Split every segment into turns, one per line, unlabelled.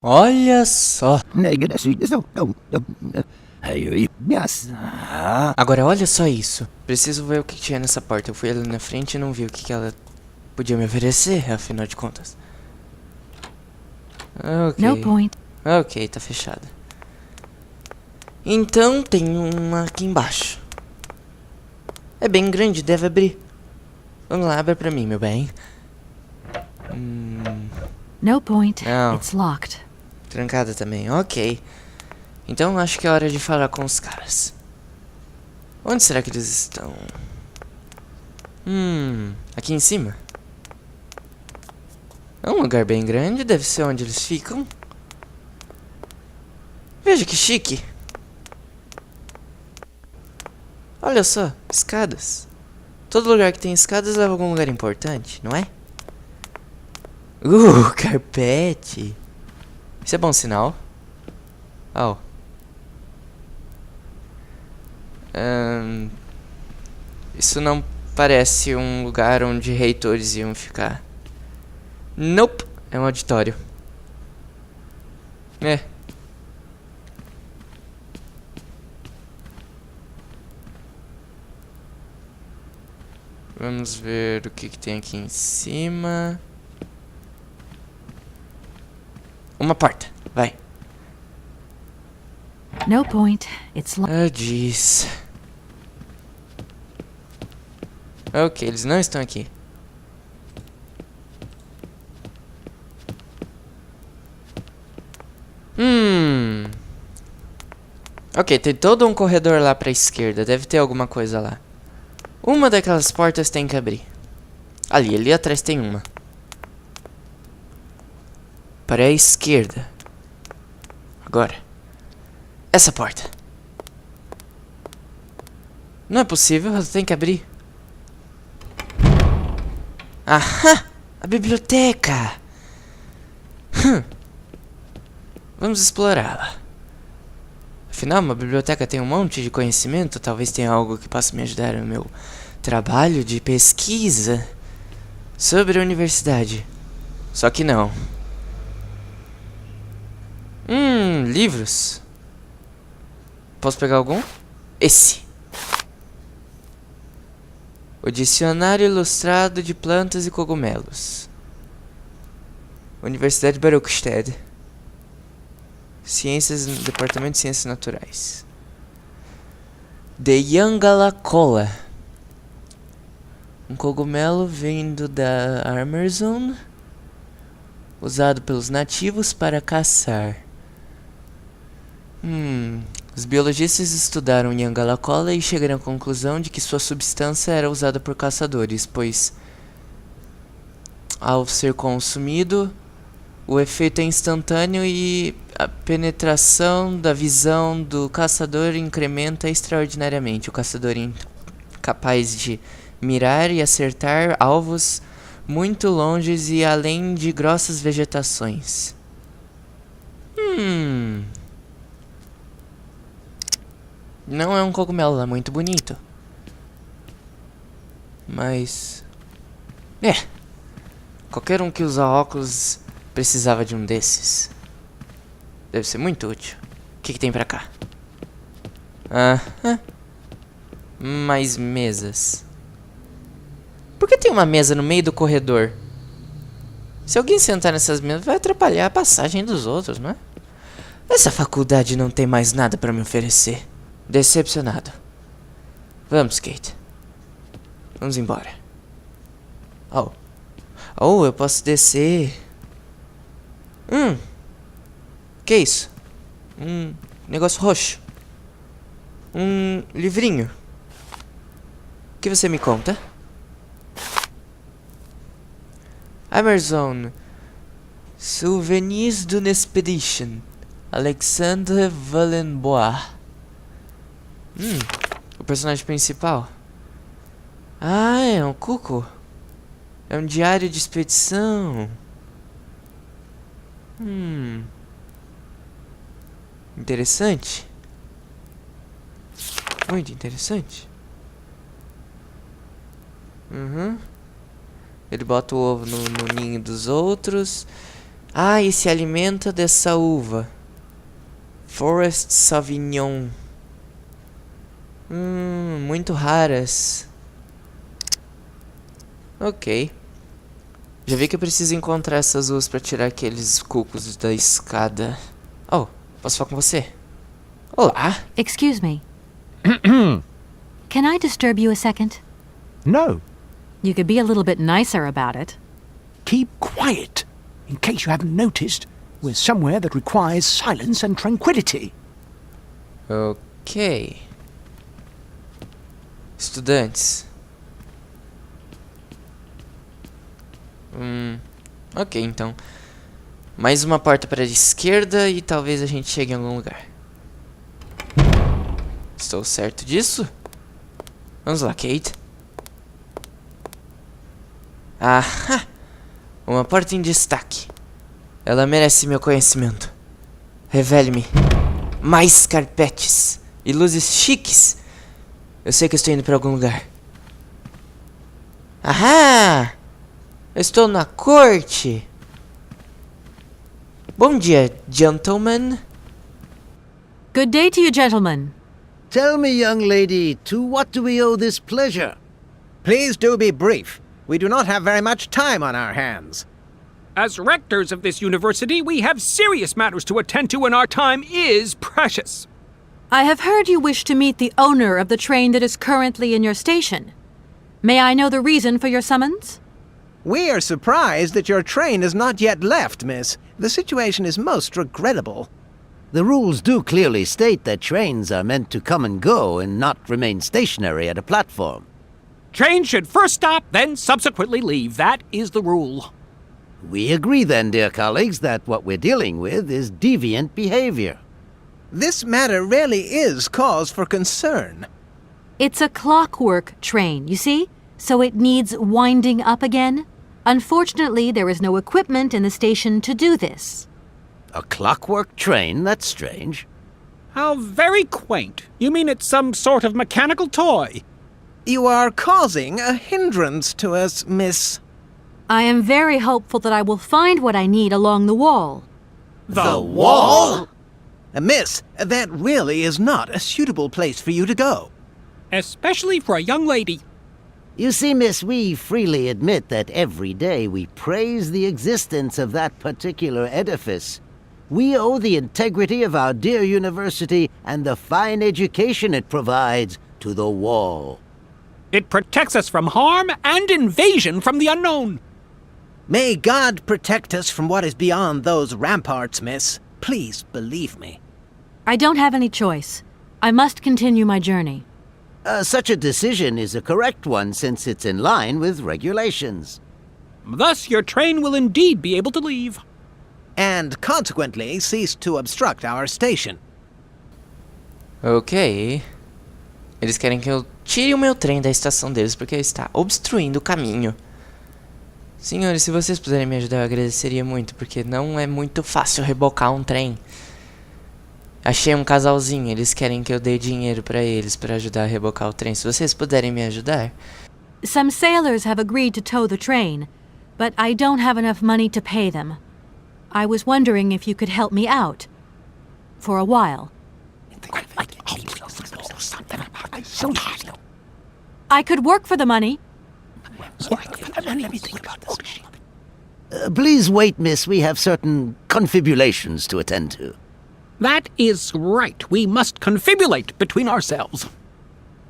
Olha só. Agora olha só isso. Preciso ver o que tinha nessa porta. Eu fui ali na frente e não vi o que ela podia me oferecer, afinal de contas.
No point.
Ok, tá fechada. Então tem uma aqui embaixo. É bem grande, deve abrir. Vamos lá, abre pra mim, meu bem.
No point.
Não.
It's locked.
Trancada também, ok. Então acho que é hora de falar com os caras. Onde será que eles estão? Aqui em cima? É um lugar bem grande, deve ser onde eles ficam. Veja que chique. Olha só, escadas. Todo lugar que tem escadas leva a algum lugar importante, não é? Carpete. Isso é bom sinal. Oh. Isso não parece um lugar onde reitores iam ficar. Nope, é um auditório. É. Vamos ver o que tem aqui em cima. Uma porta, vai.
No point. It's locked.
Ah, jeez. Ok, eles não estão aqui. Ok, tem todo um corredor lá pra esquerda. Deve ter alguma coisa lá. Uma daquelas portas tem que abrir. Ali atrás tem uma. Para a esquerda. Agora. Essa porta. Não é possível, ela tem que abrir. Aham! A biblioteca! Vamos explorá-la. Afinal, uma biblioteca tem um monte de conhecimento. Talvez tenha algo que possa me ajudar no meu trabalho de pesquisa sobre a universidade. Só que não. Livros. Posso pegar algum? Esse. O Dicionário Ilustrado de Plantas e Cogumelos. Universidade Baruchstädt. Ciências, Departamento de Ciências Naturais. The Yangalacola. Um cogumelo vindo da Amazon, usado pelos nativos para caçar. Os biologistas estudaram Yangalacola e chegaram à conclusão de que sua substância era usada por caçadores, pois, ao ser consumido, o efeito é instantâneo e a penetração da visão do caçador incrementa extraordinariamente. O caçador é capaz de mirar e acertar alvos muito longes e além de grossas vegetações. Não é um cogumelo, é muito bonito. Mas... qualquer um que usa óculos precisava de um desses. Deve ser muito útil. O que tem pra cá? Mais mesas. Por que tem uma mesa no meio do corredor? Se alguém sentar nessas mesas, vai atrapalhar a passagem dos outros, não é? Essa faculdade não tem mais nada pra me oferecer. Decepcionado. Vamos, Kate. Vamos embora. Eu posso descer. Que isso? Negócio roxo. Livrinho. O que você me conta? Amazon. Souvenirs d'une expedition. Alexandre Valenbois. O personagem principal. É um cuco. É um diário de expedição. Interessante. Muito interessante. Ele bota o ovo no ninho dos outros. Ah, e se alimenta dessa uva. Forest Sauvignon. Muito raras. Ok. Já vi que eu preciso encontrar essas uvas pra tirar aqueles cucos da escada. Oh, posso falar com você? Olá.
Excuse me. Can I disturb you a second?
No,
You could be a little bit nicer about it.
keep quiet. In case you haven't noticed, we're somewhere that requires silence and tranquility.
Ok. Estudantes. Ok, então. Mais uma porta para a esquerda e talvez a gente chegue em algum lugar. Estou certo disso? Vamos lá, Kate. Ah, uma porta em destaque. Ela merece meu conhecimento. Revele-me mais carpetes e luzes chiques. Eu sei que estou indo para algum lugar. Ahá! Eu estou na corte. Bom dia, gentlemen.
Good day to you, gentlemen.
Tell me, young lady, to what do we owe this pleasure?
Please do be brief. We do not have very much time on our hands.
As rectors of this university, we have serious matters to attend to, and our time is precious.
I have heard you wish to meet the owner of the train that is currently in your station. May I know the reason for your summons?
We are surprised that your train has not yet left, miss. The situation is most regrettable.
The rules do clearly state that trains are meant to come and go and not remain stationary at a platform.
Trains should first stop, then subsequently leave. That is the rule.
We agree then, dear colleagues, that what we're dealing with is deviant behavior.
This matter really is cause for concern.
It's a clockwork train, you see? So it needs winding up again. Unfortunately, there is no equipment in the station to do this.
A clockwork train? That's strange.
How very quaint. You mean it's some sort of mechanical toy?
You are causing a hindrance to us, miss.
I am very hopeful that I will find what I need along the wall.
The
wall? Miss, that really is not a suitable place for you to go.
Especially for a young lady.
You see, miss, we freely admit that every day we praise the existence of that particular edifice. We owe the integrity of our dear university and the fine education it provides to the wall.
It protects us from harm and invasion from the unknown.
May God protect us from what is beyond those ramparts, miss. Please believe me.
I don't have any choice. I must continue my journey.
Such a decision is a correct one since it's in line with regulations.
Thus, your train will indeed be able to leave.
And consequently cease to obstruct our station.
Ok. Eles querem que eu tire o meu trem da estação deles porque está obstruindo o caminho. Senhores, se vocês puderem me ajudar, eu agradeceria muito, porque não é muito fácil rebocar um trem. Achei um casalzinho, eles querem que eu dê dinheiro pra eles pra ajudar a rebocar o trem. Se vocês puderem me ajudar.
Some sailors have agreed to tow the train, but I don't have enough money to pay them. I was wondering if you could help me out. For a while. I could work for the money.
Please wait, miss. We have certain confibulations to attend to.
That is right. We must confibulate between ourselves.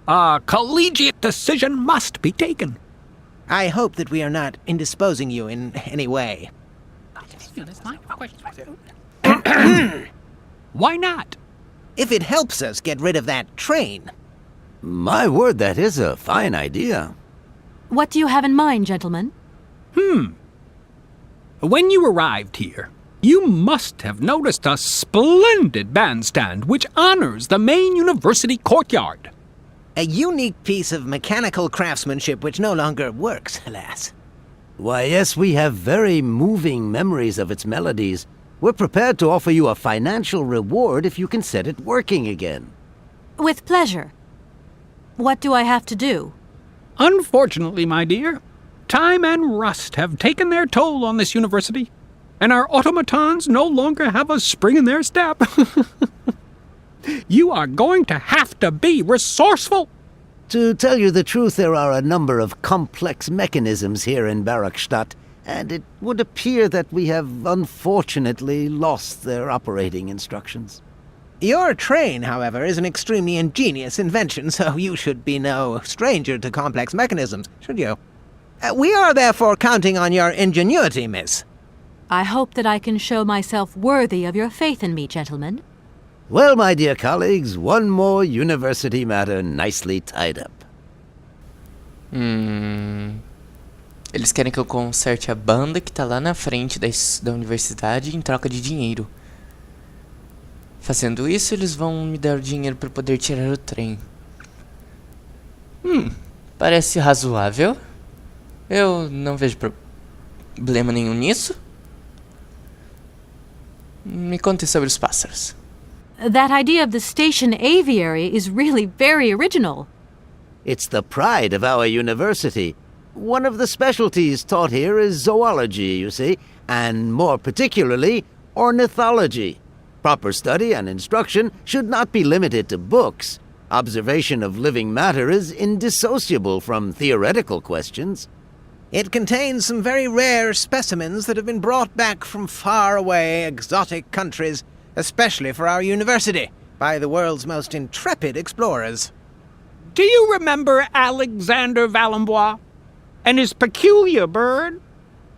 A collegiate decision must be taken.
I hope that we are not indisposing you in any way.
Why not?
If it helps us get rid of that train.
My word, that is a fine idea.
What do you have in mind, gentlemen?
When you arrived here, you must have noticed a splendid bandstand which honors the main university courtyard.
A unique piece of mechanical craftsmanship which no longer works, alas.
Why, yes, we have very moving memories of its melodies. We're prepared to offer you a financial reward if you can set it working again.
With pleasure. What do I have to do?
Unfortunately, my dear, time and rust have taken their toll on this university. and our automatons no longer have a spring in their step. You are going to have to be resourceful.
To tell you the truth, there are a number of complex mechanisms here in Barakstadt, and it would appear that we have unfortunately lost their operating instructions.
Your train, however, is an extremely ingenious invention, so you should be no stranger to complex mechanisms, should you? We are therefore counting on your ingenuity, miss.
I hope that I can show myself worthy of your faith in me, gentlemen.
Well, my dear colleagues, one more university matter nicely tied up.
Eles querem que eu conserte a banda que tá lá na frente da universidade em troca de dinheiro. Fazendo isso, eles vão me dar o dinheiro para poder tirar o trem. Parece razoável. Eu não vejo problema nenhum nisso. Me conte sobre os pássaros.
That idea of the station aviary is really very original.
It's the pride of our university. One of the specialties taught here is zoology, you see, and more particularly, ornithology. Proper study and instruction should not be limited to books. Observation of living matter is indissociable from theoretical questions.
It contains some very rare specimens that have been brought back from far-away exotic countries, especially for our university, by the world's most intrepid explorers.
Do you remember Alexander Valembois and his peculiar bird?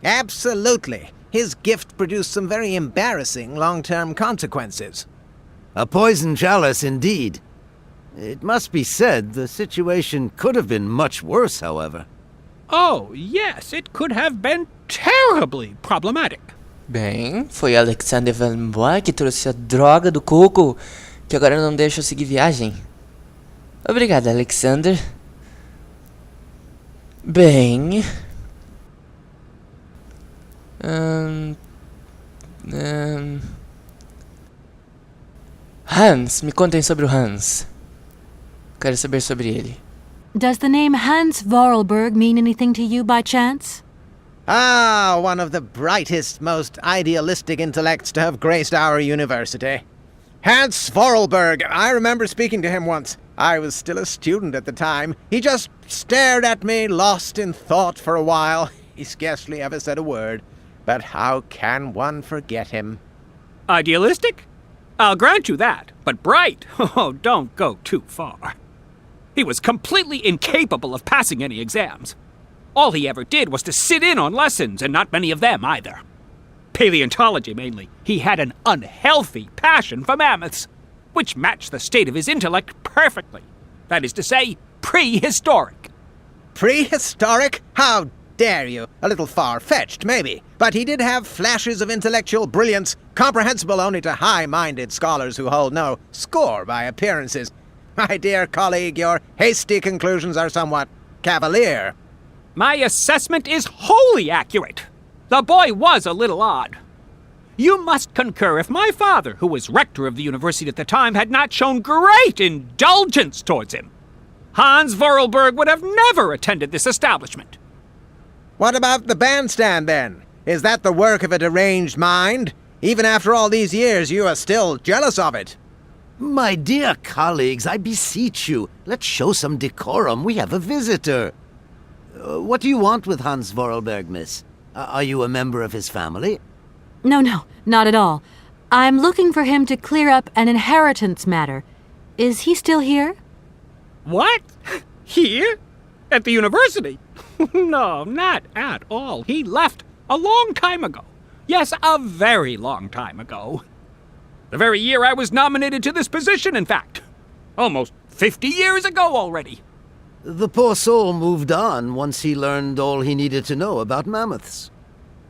Absolutely. His gift produced some very embarrassing long-term consequences.
A poison chalice indeed. It must be said the situation could have been much worse, however.
Oh, yes, it could have been terribly problematic.
Bem, foi Alexander Valembois que trouxe a droga do coco, que agora não deixa eu seguir viagem. Obrigado, Alexander. Bem... Hans, me contem sobre o Hans. Quero saber sobre ele.
Does the name Hans Vorarlberg mean anything to you by chance?
Ah, one of the brightest, most idealistic intellects to have graced our university. Hans Vorarlberg. I remember speaking to him once. I was still a student at the time. He just stared at me, lost in thought for a while. He scarcely ever said a word. But how can one forget him?
Idealistic? I'll grant you that, but bright? Oh, don't go too far. He was completely incapable of passing any exams. All he ever did was to sit in on lessons, and not many of them either. Paleontology, mainly. He had an unhealthy passion for mammoths, which matched the state of his intellect perfectly. That is to say, prehistoric.
Prehistoric? How dare you? A little far-fetched, maybe. But he did have flashes of intellectual brilliance, comprehensible only to high-minded scholars who hold no score by appearances. My dear colleague, your hasty conclusions are somewhat cavalier.
My assessment is wholly accurate. The boy was a little odd. You must concur if my father, who was rector of the university at the time, had not shown great indulgence towards him. Hans Vorarlberg would have never attended this establishment.
What about the bandstand, then? Is that the work of a deranged mind? Even after all these years, you are still jealous of it.
My dear colleagues, I beseech you, let's show some decorum. We have a visitor. What do you want with Hans Vorarlberg, miss? Are you a member of his family?
No, not at all. I'm looking for him to clear up an inheritance matter. Is he still here?
What? Here? At the university? No, not at all. He left a long time ago. Yes, a very long time ago. The very year I was nominated to this position, in fact. Almost 50 years ago already.
The poor soul moved on once he learned all he needed to know about mammoths.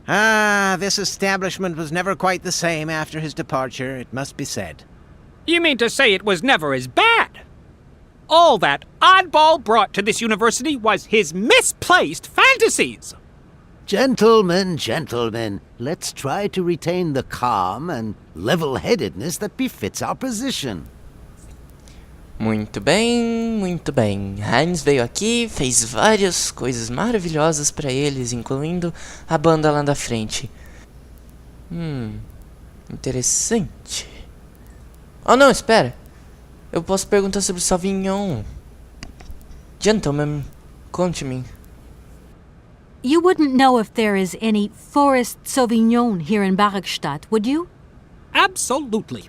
Ah, this establishment was never quite the same after his departure, it must be said.
You mean to say it was never as bad? All that oddball brought to this university was his misplaced fantasies.
Gentlemen, let's try to retain the calm and level-headedness that befits our position.
Muito bem, muito bem. Hans veio aqui, fez várias coisas maravilhosas pra eles, incluindo a banda lá da frente. Interessante. Oh, não, espera. Eu posso perguntar sobre Sauvignon. Gentlemen, conte-me.
You wouldn't know if there is any forest Sauvignon here in Barrackstadt, would you?
Absolutely.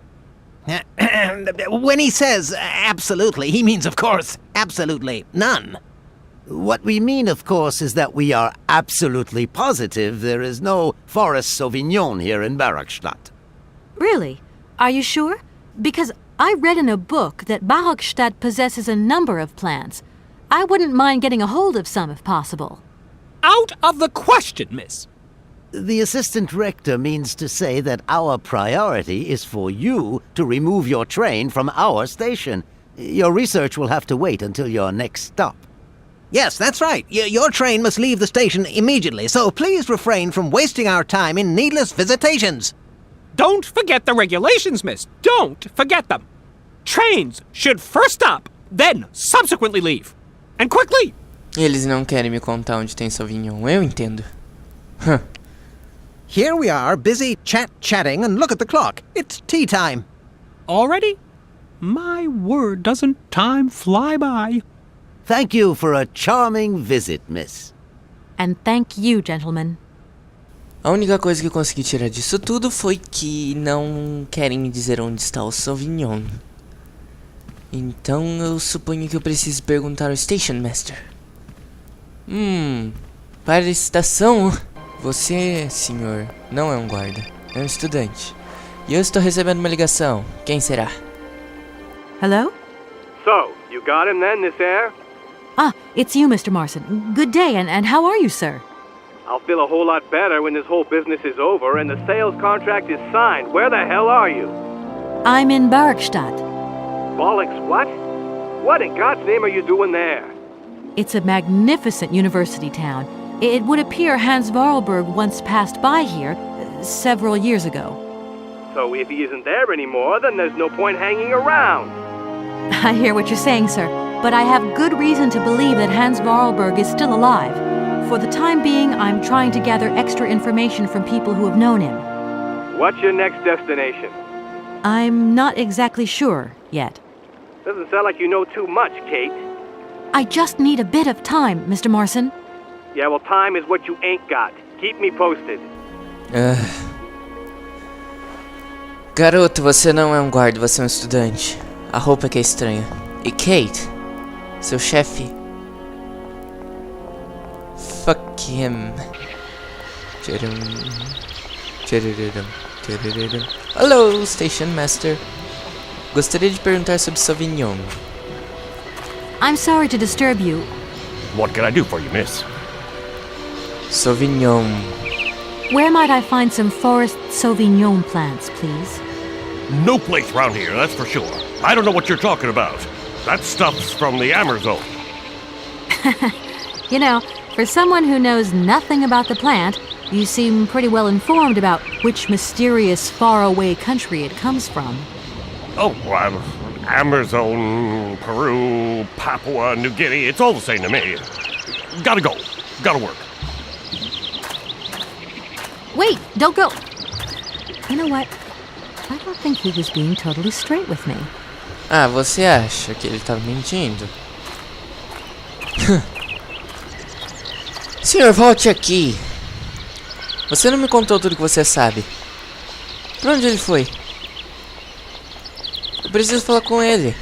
When he says absolutely, he means, of course, absolutely none.
What we mean, of course, is that we are absolutely positive there is no forest Sauvignon here in Barrackstadt.
Really? Are you sure? Because I read in a book that Barrackstadt possesses a number of plants. I wouldn't mind getting a hold of some if possible.
Out of the question, miss.
The assistant rector means to say that our priority is for you to remove your train from our station. Your research will have to wait until your next stop.
Yes, that's right. Your train must leave the station immediately, so please refrain from wasting our time in needless visitations.
Don't forget the regulations, miss. Don't forget them. Trains should first stop, then subsequently leave. And quickly!
Eles não querem me contar onde tem Sauvignon. Eu entendo.
Here we are, busy chatting, and look at the clock. It's tea time.
Already? My word, doesn't time fly by?
Thank you for a charming visit, miss.
And thank you, gentlemen.
A única coisa que eu consegui tirar disso tudo foi que não querem me dizer onde está o Sauvignon. Então eu suponho que eu preciso perguntar ao Station Master. Para a estação. Você, senhor, não é um guarda, é um estudante. E eu estou recebendo uma ligação. Quem será?
Hello?
So, you got him then, this air?
Ah, it's you, Mr. Marson. Good day, and how are you, sir?
I'll feel a whole lot better when this whole business is over and the sales contract is signed. Where the hell are you?
I'm in Barrackstadt.
Bollocks, what? What in God's name are you doing there?
It's a magnificent university town. It would appear Hans Vorarlberg once passed by here several years ago.
So if he isn't there anymore, then there's no point hanging around.
I hear what you're saying, sir, but I have good reason to believe that Hans Vorarlberg is still alive. For the time being, I'm trying to gather extra information from people who have known him.
What's your next destination?
I'm not exactly sure yet.
Doesn't sound like you know too much, Kate.
I just need a bit of time, Mr. Marson.
Yeah, well, time is what you ain't got. Keep me posted.
Garoto, você não é um guarda, você é um estudante. A roupa que é estranha. E Kate, seu chefe. Fuck him. Hello, Station Master. Gostaria de perguntar sobre Sauvignon.
I'm sorry to disturb you.
What can I do for you, miss?
Sauvignon.
Where might I find some forest Sauvignon plants, please?
No place round here, that's for sure. I don't know what you're talking about. That stuff's from the Amazon.
You know, for someone who knows nothing about the plant, you seem pretty well informed about which mysterious faraway country it comes from.
Oh, well, Amazon, Peru, Papua New Guinea, it's all the same to me. Gotta go. Gotta work.
Wait, don't go. You know what? I don't think he was being totally straight with me.
Ah, você acha que ele estava mentindo? Senhor, volte aqui. Você não me contou tudo que você sabe. Pra onde ele foi? Eu preciso falar com ele.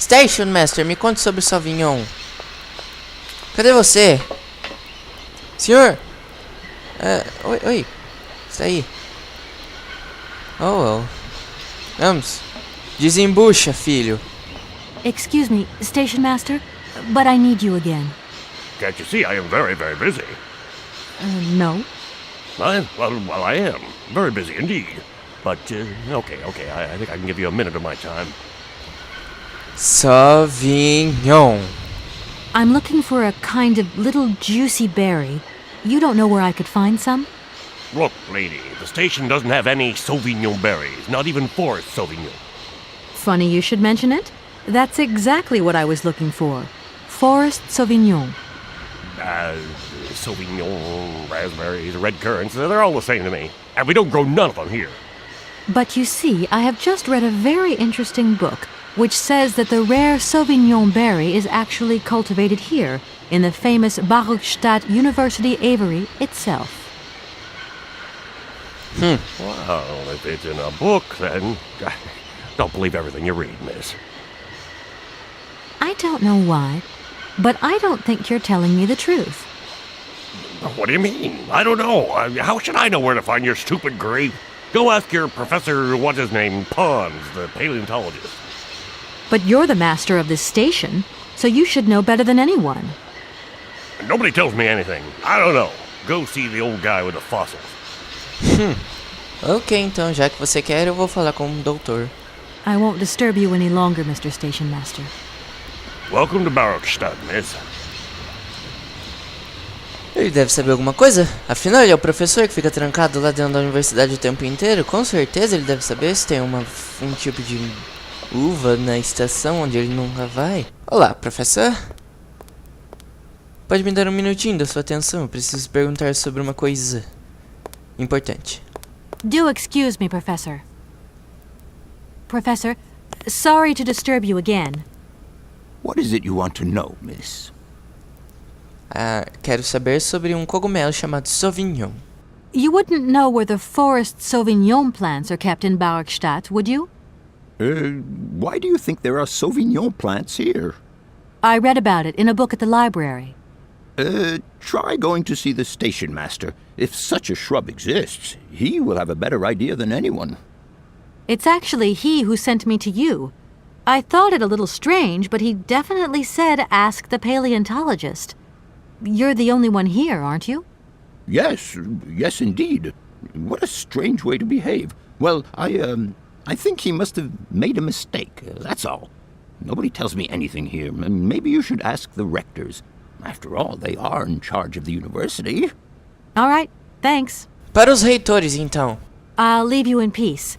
Station Master, me conte sobre o Sauvignon. Cadê você? Senhor? Oi. Está aí. Oh, well. Vamos. Desembucha, filho.
Excuse me, Station Master, but I need you again.
Can't you see I am very, very busy?
No.
Well, I am. Very busy indeed. But, okay, I think I can give you a minute of my time.
Sauvignon.
I'm looking for a kind of little juicy berry. You don't know where I could find some?
Look, lady, the station doesn't have any Sauvignon berries, not even forest Sauvignon.
Funny you should mention it. That's exactly what I was looking for. Forest Sauvignon.
Sauvignon, raspberries, red currants, they're all the same to me. And we don't grow none of them here.
But you see, I have just read a very interesting book which says that the rare Sauvignon berry is actually cultivated here, in the famous Barokstadt University aviary itself.
Well, if it's in a book, then don't believe everything you read, miss.
I don't know why, but I don't think you're telling me the truth.
What do you mean? I don't know. How should I know where to find your stupid grape? Go ask your professor, what's his name, Pons, the paleontologist.
But you're the master of this station, so you should know better than anyone.
Nobody tells me anything. I don't know. Go see the old guy with the fossils.
Ok, então, já que você quer, eu vou falar com o doutor.
I won't disturb you any longer, Mr. Station Master.
Welcome to Barokstadt, miss.
Ele deve saber alguma coisa? Afinal, ele é o professor que fica trancado lá dentro da universidade o tempo inteiro. Com certeza ele deve saber se tem um tipo de uva na estação onde ele nunca vai. Olá, professor. Pode me dar um minutinho da sua atenção? Eu preciso perguntar sobre uma coisa importante.
Do excuse me, Professor. Professor, sorry to disturb you again.
What is it you want to know, miss?
Quero saber sobre um cogumelo chamado Sauvignon.
You wouldn't know where the forest Sauvignon plants are kept in Barokstadt, would you?
Why do you think there are Sauvignon plants here?
I read about it in a book at the library.
Try going to see the station master. If such a shrub exists, he will have a better idea than anyone.
It's actually he who sent me to you. I thought it a little strange, but he definitely said ask the paleontologist. You're the only one here, aren't you?
Yes indeed. What a strange way to behave. Well, I think he must have made a mistake, that's all. Nobody tells me anything here. Maybe you should ask the rectors. After all, they are in charge of the university.
All right, thanks.
Para os reitores, então.
I'll leave you in peace.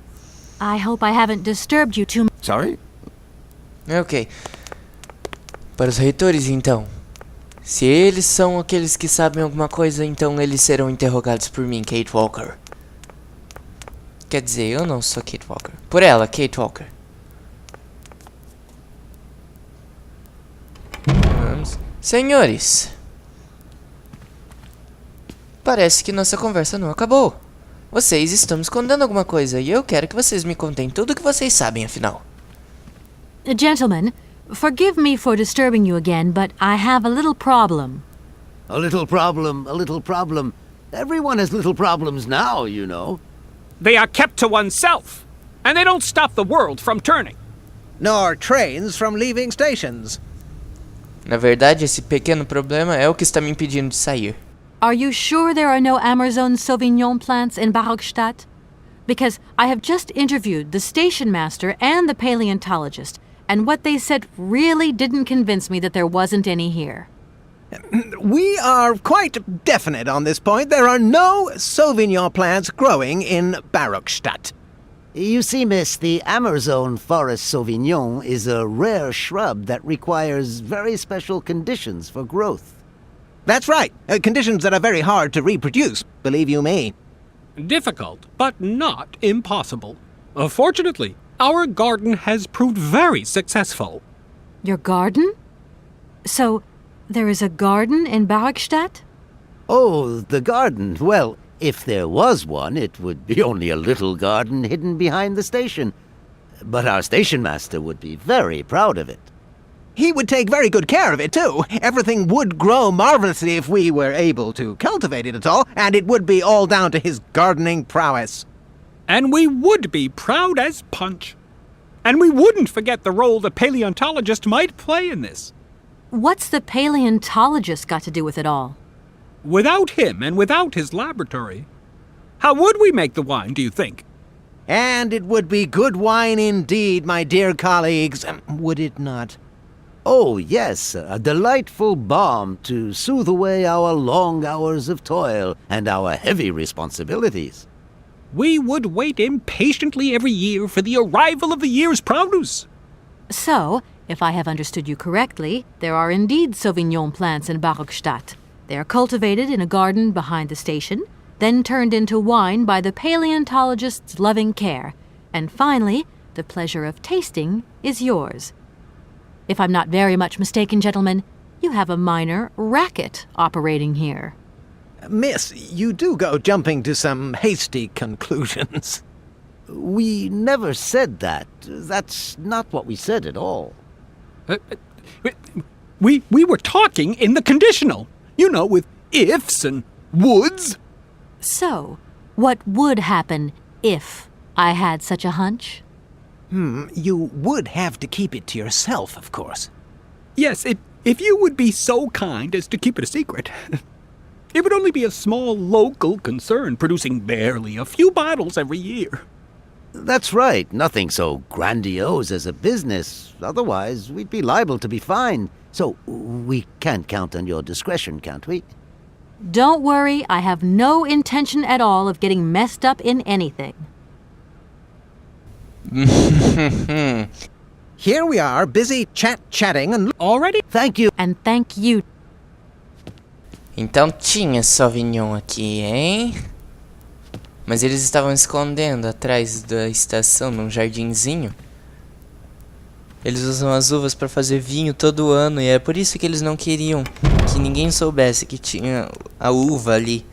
I hope I haven't disturbed you too much.
Sorry?
Ok. Para os reitores, então. Se eles são aqueles que sabem alguma coisa, então eles serão interrogados por mim, Kate Walker. Quer dizer, eu não sou Kate Walker. Por ela, Kate Walker. Vamos. Senhores, parece que nossa conversa não acabou. Vocês estão me escondendo alguma coisa e eu quero que vocês me contem tudo o que vocês sabem, afinal.
Gentlemen, forgive me for disturbing you again, but I have a little problem.
A little problem, a little problem. Everyone has little problems now, you know.
They are kept to oneself, and they don't stop the world from turning.
Nor trains from leaving stations.
Na verdade, esse pequeno problema é o que está me impedindo de sair.
Are you sure there are no Amazon Sauvignon plants in Barokstadt? Because I have just interviewed the station master and the paleontologist, and what they said really didn't convince me that there wasn't any here.
We are quite definite on this point. There are no Sauvignon plants growing in Barokstadt.
You see, miss, the Amazon forest Sauvignon is a rare shrub that requires very special conditions for growth.
That's right. Conditions that are very hard to reproduce, believe you me.
Difficult, but not impossible. Fortunately, our garden has proved very successful.
Your garden? So, there is a garden in Barokstadt?
Oh, the garden. Well, if there was one, it would be only a little garden hidden behind the station. But our station master would be very proud of it.
He would take very good care of it, too. Everything would grow marvelously if we were able to cultivate it at all, and it would be all down to his gardening prowess.
And we would be proud as punch. And we wouldn't forget the role the paleontologist might play in this.
What's the paleontologist got to do with it all?
Without him and without his laboratory, how would we make the wine, do you think?
And it would be good wine indeed, my dear colleagues, would it not?
Oh, yes, a delightful balm to soothe away our long hours of toil and our heavy responsibilities.
We would wait impatiently every year for the arrival of the year's produce.
So, if I have understood you correctly, there are indeed Sauvignon plants in Barokstadt. They are cultivated in a garden behind the station, then turned into wine by the paleontologist's loving care, and finally, the pleasure of tasting is yours. If I'm not very much mistaken, gentlemen, you have a minor racket operating here.
Miss, you do go jumping to some hasty conclusions.
We never said that. That's not what we said at all.
We were talking in the conditional. You know, with ifs and woulds.
So, what would happen if I had such a hunch?
You would have to keep it to yourself, of course.
Yes, if you would be so kind as to keep it a secret. It would only be a small local concern producing barely a few bottles every year.
That's right. Nothing so grandiose as a business. Otherwise, we'd be liable to be fined. So, we can't count on your discretion, can't we?
Don't worry, I have no intention at all of getting messed up in anything.
Here we are, busy chatting and...
Already?
Thank you.
And thank you.
Então tinha Sauvignon aqui, hein? Mas eles estavam escondendo atrás da estação, num jardinzinho. Eles usam as uvas para fazer vinho todo ano, e é por isso que eles não queriam que ninguém soubesse que tinha a uva ali.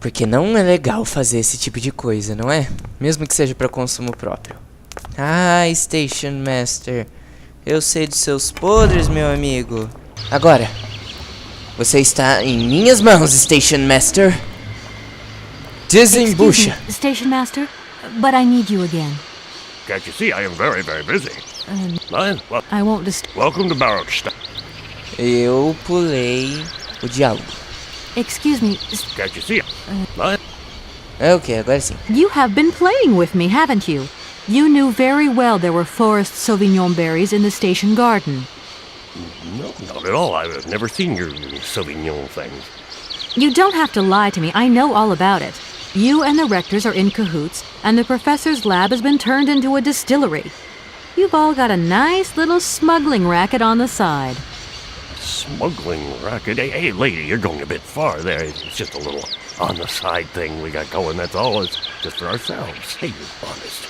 Porque não é legal fazer esse tipo de coisa, não é? Mesmo que seja para consumo próprio. Ah, Station Master. Eu sei dos seus podres, meu amigo. Agora, você está em minhas mãos, Station Master. Desembucha.
Excuse me, Station Master, but I need you again.
Can't you see I am very, very busy? Well,
I won't
welcome to Barrockstadt.
Eu pulei o diálogo.
Excuse me.
Can't you see?
Ok, agora sim.
You have been playing with me, haven't you? You knew very well there were forest Sauvignon berries in the station garden.
No, not at all. I've never seen your Sauvignon things.
You don't have to lie to me. I know all about it. You and the rectors are in cahoots, and the professor's lab has been turned into a distillery. You've all got a nice little smuggling racket on the side.
Smuggling racket? Hey, lady, you're going a bit far there. It's just a little on-the-side thing we got going, that's all. It's just for ourselves. Hey, you're honest.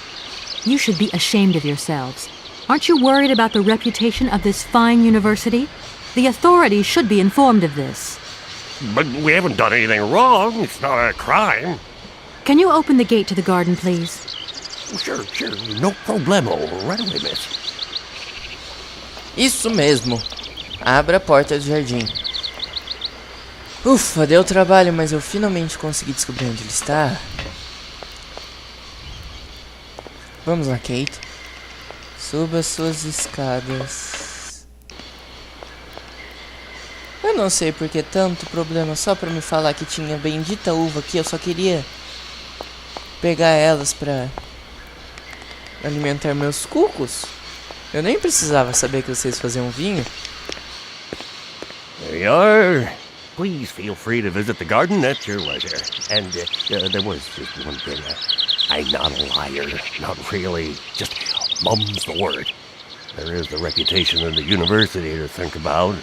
You should be ashamed of yourselves. Aren't you worried about the reputation of this fine university? The authorities should be informed of this.
But we haven't done anything wrong. It's not a crime.
Can you open the gate to the garden, please?
Sure. No problemo. Right away, miss.
Isso mesmo. Abra a porta do jardim. Ufa, deu trabalho, mas eu finalmente consegui descobrir onde ele está. Vamos lá, Kate. Suba suas escadas. Eu não sei por que tanto problema só pra me falar que tinha a bendita uva aqui. Eu só queria pegar elas pra alimentar meus cucos. Eu nem precisava saber que vocês faziam vinho.
There you are. Please feel free to visit the garden at your leisure. And there was just one thing. I'm not a liar. Not really. Just mum's the word. There is the reputation of the university to think about.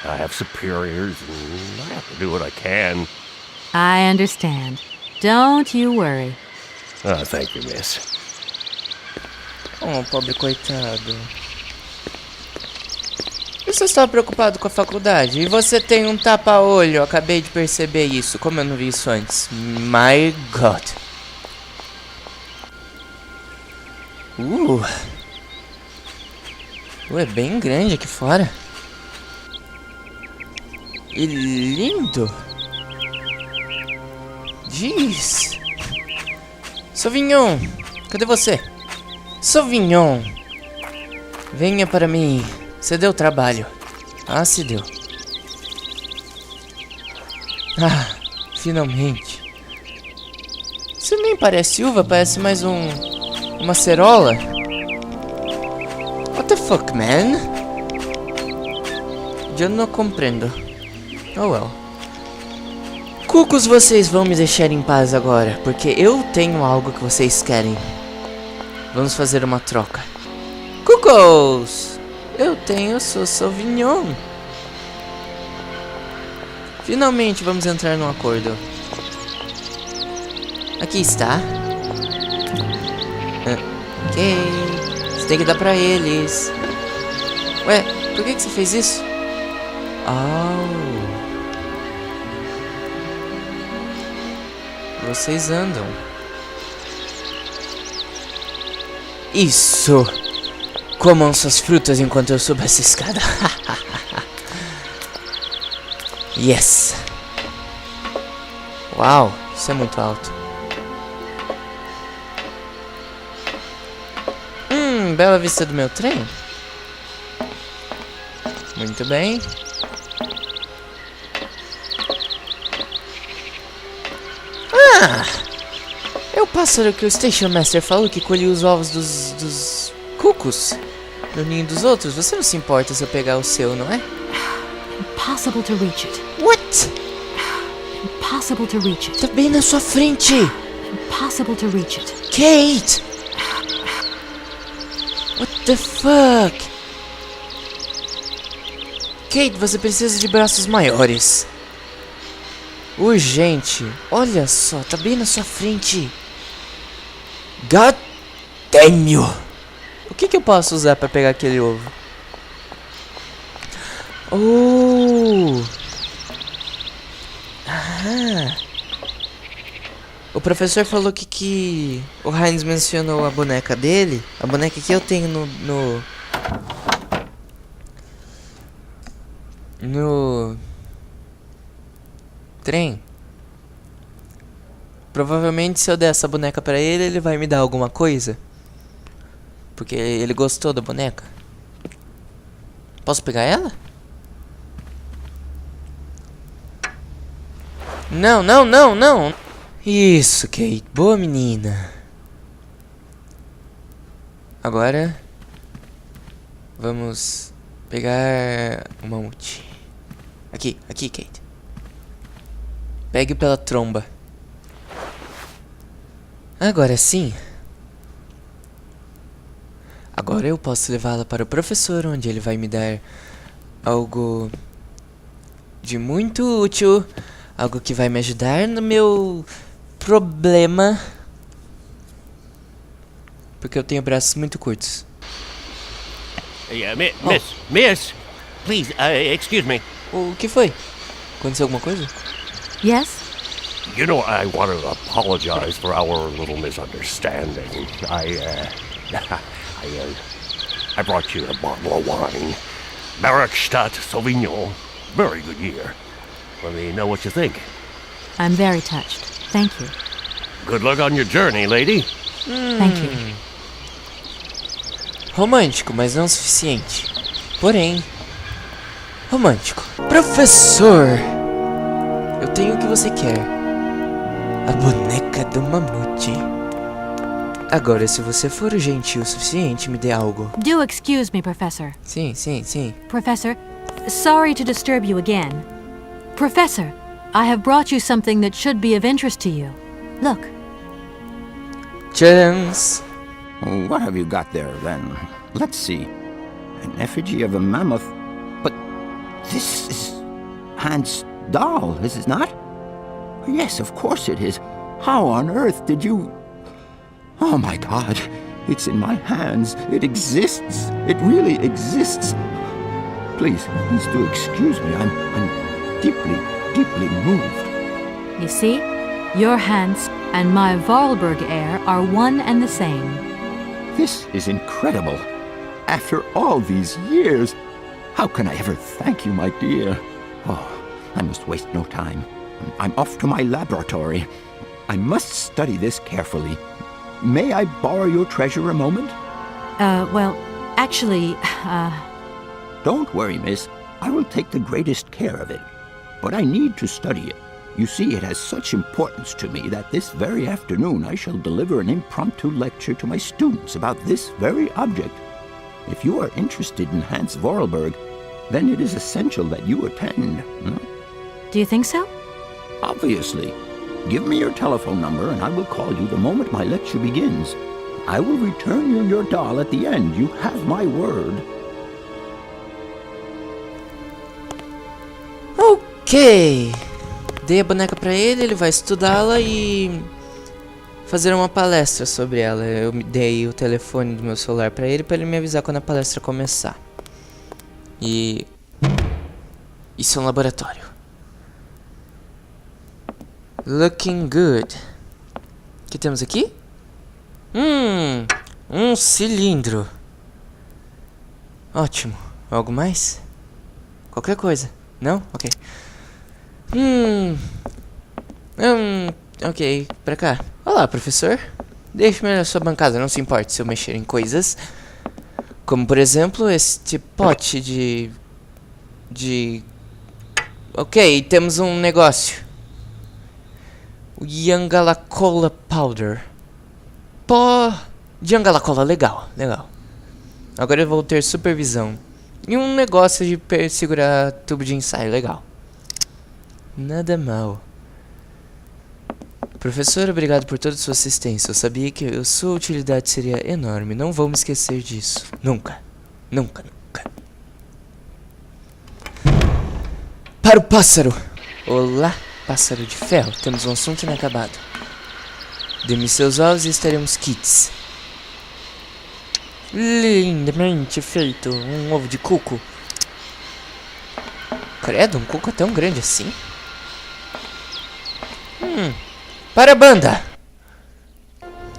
And I have superiors, and I have to do what I can.
I understand. Don't you worry.
Oh, thank you, miss.
Oh, pobre coitado. Você está preocupado com a faculdade? E você tem um tapa-olho. Eu acabei de perceber isso. Como eu não vi isso antes? My God. É bem grande aqui fora. E lindo. Diz. Sauvignon, cadê você? Sauvignon, venha para mim. Você deu trabalho. Ah, se deu. Ah, finalmente. Isso nem parece uva, parece mais uma cerola. What the fuck, man? Eu não compreendo. Oh well. Cucos, vocês vão me deixar em paz agora, porque eu tenho algo que vocês querem. Vamos fazer uma troca. Cucos! Eu tenho sua Sauvignon. Finalmente vamos entrar num acordo. Aqui está. Ok. Você tem que dar pra eles. Ué, por que você fez isso? Vocês andam. Isso! Comam suas frutas enquanto eu subo essa escada. Yes! Uau, isso é muito alto. Bela vista do meu trem. Muito bem. É o pássaro que o Station Master falou que colhia os ovos dos cucos no ninho dos outros. Você não se importa se eu pegar o seu, não é?
Impossible to reach it.
What?
Impossible to reach it.
Tá bem na sua frente.
Impossible to reach it.
Kate! What the fuck? Kate, você precisa de braços maiores. Urgente. Olha só, tá bem na sua frente. God damn you. O que eu posso usar pra pegar aquele ovo? O professor falou que o Heinz mencionou a boneca dele. A boneca que eu tenho no trem. Provavelmente se eu der essa boneca pra ele, ele vai me dar alguma coisa. Porque ele gostou da boneca. Posso pegar ela? Não. Isso, Kate. Boa menina. Agora vamos pegar o mamute. Aqui, Kate. Pegue pela tromba. Agora sim. Agora eu posso levá-la para o professor, onde ele vai me dar algo de muito útil. Algo que vai me ajudar no meu problema. Porque eu tenho braços muito curtos.
Miss, please, excuse me.
O que foi? Aconteceu alguma coisa?
Yes?
You know, I want to apologize for our little misunderstanding. I brought you a bottle of wine. Markstadt Sauvignon. Very good year. Let me know what you think.
I'm very touched. Thank you.
Good luck on your journey, lady.
Thank you.
Romântico, mas não o suficiente. Porém, romântico. Professor! Eu tenho o que você quer. A boneca do mamute. Agora, se você for gentil o suficiente, me dê algo.
Do excuse me, Professor.
Sim.
Professor, sorry to disturb you again. Professor, I have brought you something that should be of interest to you. Look.
Chance.
What have you got there, then? Let's see. An effigy of a mammoth. But this is Hans' doll, is it not? Yes, of course it is. How on earth did you... Oh, my God. It's in my hands. It exists. It really exists. Please do excuse me. I'm deeply moved.
You see, your Hans and my Vorarlberg heir are one and the same.
This is incredible. After all these years, how can I ever thank you, my dear? Oh, I must waste no time. I'm off to my laboratory. I must study this carefully. May I borrow your treasure a moment?
Well, actually,
Don't worry, miss. I will take the greatest care of it. But I need to study it. You see, it has such importance to me that this very afternoon I shall deliver an impromptu lecture to my students about this very object. If you are interested in Hans Vorarlberg, then it is essential that you attend.
do you think so?
Obviously. Give me your telephone number and I will call you the moment my lecture begins. I will return you your doll at the end. You have my word.
Ok. Dei a boneca pra ele, ele vai estudá-la e fazer uma palestra sobre ela. Eu dei o telefone do meu celular pra ele me avisar quando a palestra começar. E isso é um laboratório. Looking good. O que temos aqui? Um cilindro. Ótimo. Algo mais? Qualquer coisa. Não? Ok. Ok, pra cá. Olá, professor. Deixe-me na sua bancada, não se importe se eu mexer em coisas. Como, por exemplo, este pote de... Ok, temos um negócio. O Yangalacola Powder. Pó de Yangalacola, legal, legal. Agora eu vou ter supervisão. E um negócio de segurar tubo de ensaio, legal. Nada mal. Professor, obrigado por toda a sua assistência. Eu sabia que a sua utilidade seria enorme. Não vou me esquecer disso. Nunca. Nunca, nunca. Para o pássaro. Olá, pássaro de ferro. Temos um assunto inacabado. Dê-me seus ovos e estaremos quites. Lindamente feito. Um ovo de cuco. Credo, um cuco é tão grande assim? Para a banda!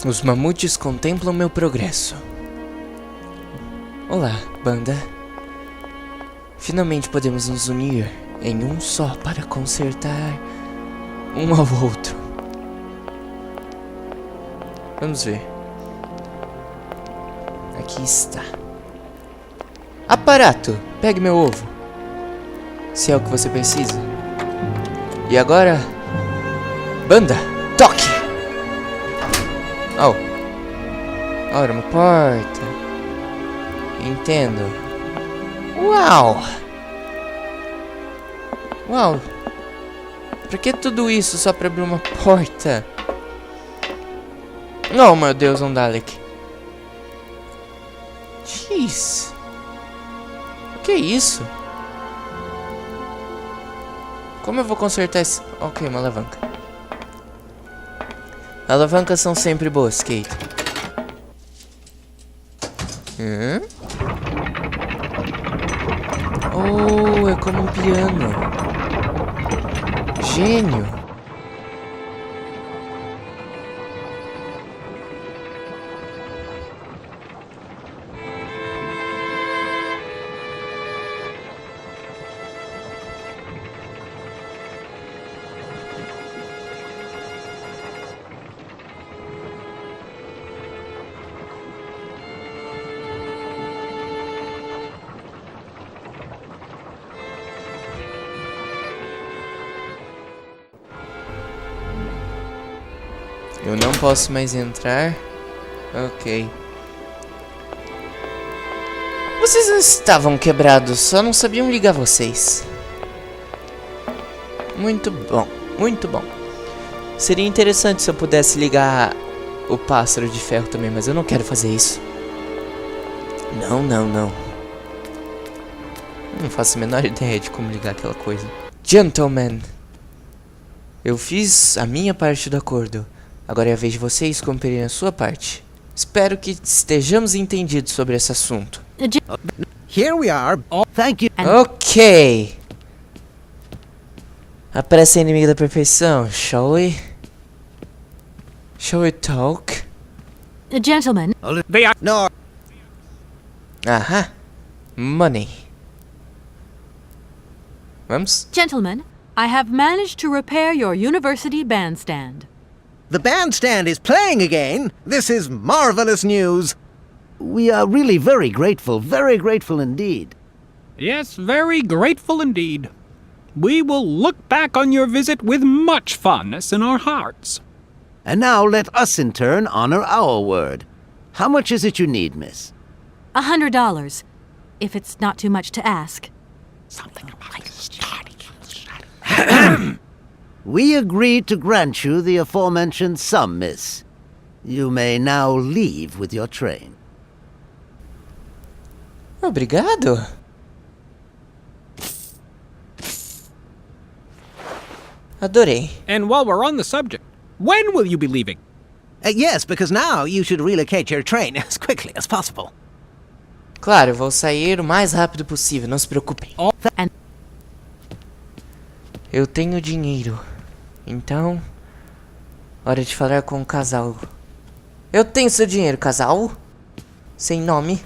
Os mamutes contemplam meu progresso. Olá, banda. Finalmente podemos nos unir em um só para consertar um ao outro. Vamos ver. Aqui está. Aparato, pegue meu ovo. Se é o que você precisa. E agora, banda, toque! Oh. Ora, uma porta. Entendo. Uau! Uau! Pra que tudo isso só pra abrir uma porta? Oh, meu Deus, um Dalek. Jeez. O que é isso? Como eu vou consertar esse... Ok, uma alavanca. Alavancas são sempre boas, Kate. Oh, é como um piano. Gênio. Eu não posso mais entrar. Ok. Vocês não estavam quebrados, só não sabiam ligar vocês. Muito bom, muito bom. Seria interessante se eu pudesse ligar o pássaro de ferro também, mas eu não quero fazer isso. Não, não, não. Não faço a menor ideia de como ligar aquela coisa. Gentlemen, eu fiz a minha parte do acordo. Agora é a vez de vocês cumprirem a sua parte. Espero que estejamos entendidos sobre esse assunto.
Here we are.
Thank you.
Ok. A pressa é inimiga da perfeição. Shall we? Shall we talk?
Gentlemen,
They are.
No,
Aha. Money. Vamos?
gentlemen, I have managed to repair your university bandstand.
the bandstand is playing again. This is marvelous news.
We are really very grateful indeed.
Yes, very grateful indeed. We will look back on your visit with much fondness in our hearts.
And now let us in turn honor our word. How much is it you need, miss?
$100, if it's not too much to ask.
We agree to grant you the aforementioned sum, miss. You may now leave with your train.
Obrigado. Adorei.
And while we're on the subject, when will you be leaving?
Yes, because now you should relocate your train as quickly as possible.
Claro, eu vou sair o mais rápido possível, não se preocupem. Eu tenho dinheiro. Então, hora de falar com o casal. Eu tenho seu dinheiro, casal? Sem nome.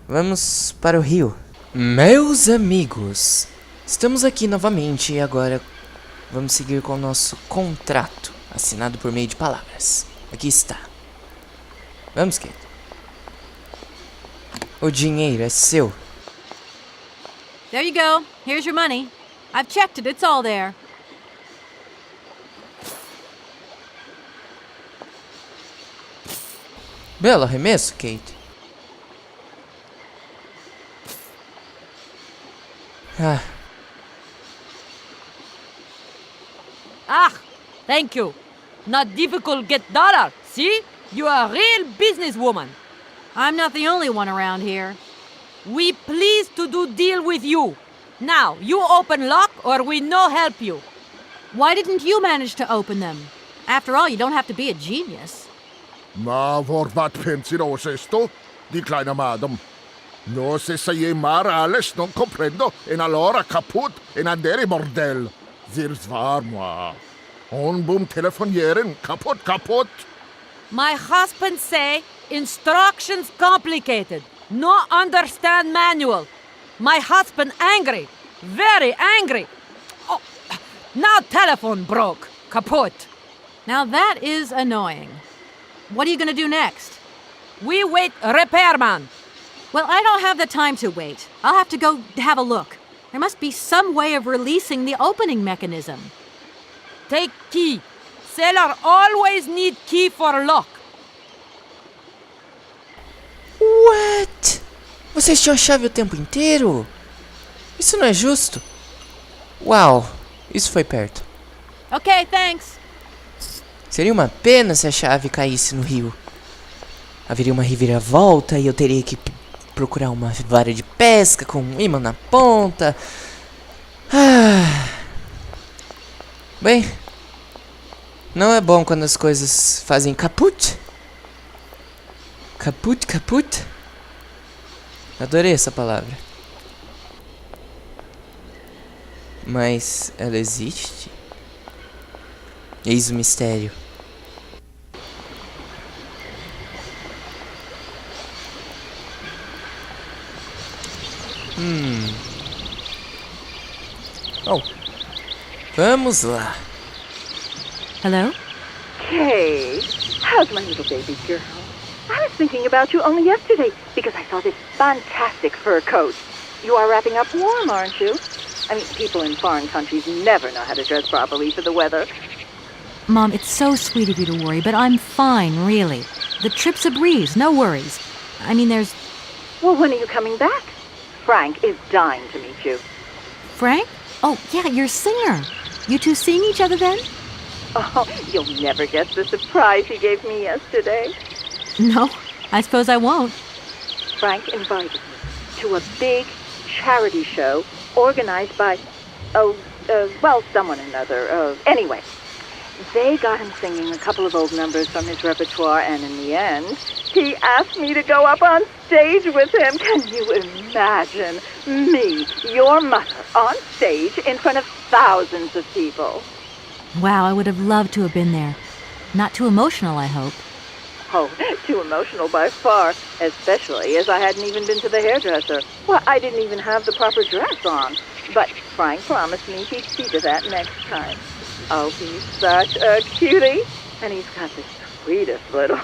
Vamos para o rio. Meus amigos, estamos aqui novamente e agora vamos seguir com o nosso contrato, assinado por meio de palavras. Aqui está. Vamos, Kate. O dinheiro é seu.
There you go. Here's your money. I've checked it. It's all there.
Belo arremesso, Kate.
Thank you. Not difficult get dollar. See? You are a real businesswoman. I'm not the only one around here. We pleased to do deal with you. Now, you open lock or we no help you. Why didn't you manage to open them? After all, you don't have to be a genius.
Ma vorbat pensiero esto, di kleiner madam. No se sei Alex non comprendo, en allora kaput, en andere bordel. Zirs war moi. On boom telefonieren, kaput.
My husband say instructions complicated. No understand manual. My husband angry. Very angry. Oh, now telephone broke. Kaput. Now that is annoying. What are you going to do next? We wait repairman. Well, I don't have the time to wait. I'll have to go have a look. There must be some way of releasing the opening mechanism. Take key. Sailor always need key for lock.
What? Vocês tinham a chave o tempo inteiro? Isso não é justo. Uau, isso foi perto.
Okay, thanks.
Seria uma pena se a chave caísse no rio. Haveria uma reviravolta e eu teria que procurar uma vara de pesca com um imã na ponta. Bem, não é bom quando as coisas fazem kaput. Kaput. Adorei essa palavra. Mas ela existe? Eis o mistério. Oh, vamos lá.
Hello?
Hey, how's my little baby girl? I was thinking about you only yesterday because I saw this fantastic fur coat. You are wrapping up warm, aren't you? I mean, people in foreign countries never know how to dress properly for the weather.
Mom, it's so sweet of you to worry, but I'm fine, really. The trip's a breeze, no worries. I mean, there's...
Well, when are you coming back? Frank is dying to meet you.
Frank? Oh, yeah, your singer. You two seeing each other then?
Oh, you'll never guess the surprise he gave me yesterday.
No, I suppose I won't.
Frank invited me to a big charity show organized by, someone or another. Anyway, they got him singing a couple of old numbers from his repertoire, and in the end, he asked me to go up on stage with him. Can you imagine me, your mother, on stage in front of thousands of people?
Wow, I would have loved to have been there. Not too emotional, I hope.
Oh, too emotional by far, especially as I hadn't even been to the hairdresser. Well, I didn't even have the proper dress on. But Frank promised me he'd see to that next time. Oh, he's such a cutie. And he's got the sweetest little...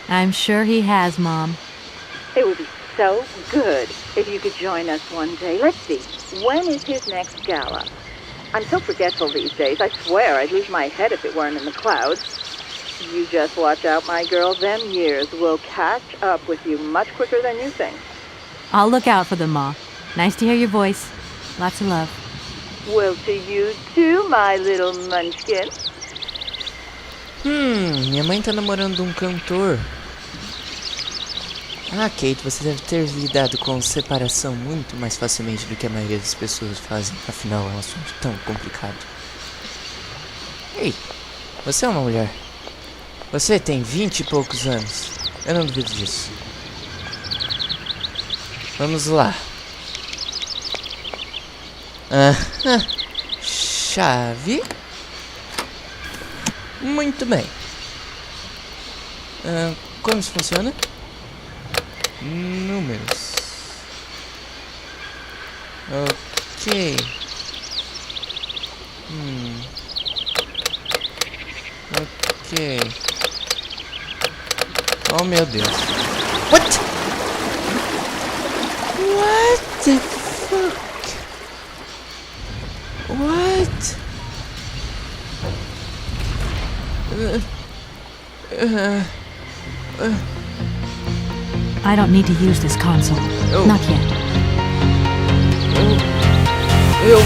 I'm sure he has, Mom.
It would be so good if you could join us one day. Let's see, when is his next gala? I'm so forgetful these days. I swear I'd lose my head if it weren't in the clouds. You just watch out, my girl. Them years will catch up with you much quicker than you think.
I'll look out for them, Ma. Nice to hear your voice. Lots of love.
Well, to you too, my little munchkin.
Minha mãe tá namorando um cantor. Ah, Kate, você deve ter lidado com separação muito mais facilmente do que a maioria das pessoas fazem. Afinal, é um assunto tão complicado. Ei, você é uma mulher. Você tem 20 e poucos anos. Eu não duvido disso. Vamos lá. Chave. Muito bem. Como isso funciona? Números. Ok. Ok. Oh meu Deus. What? What the fuck? What?
I don't need to use this console.
Oh.
Not yet.
Eu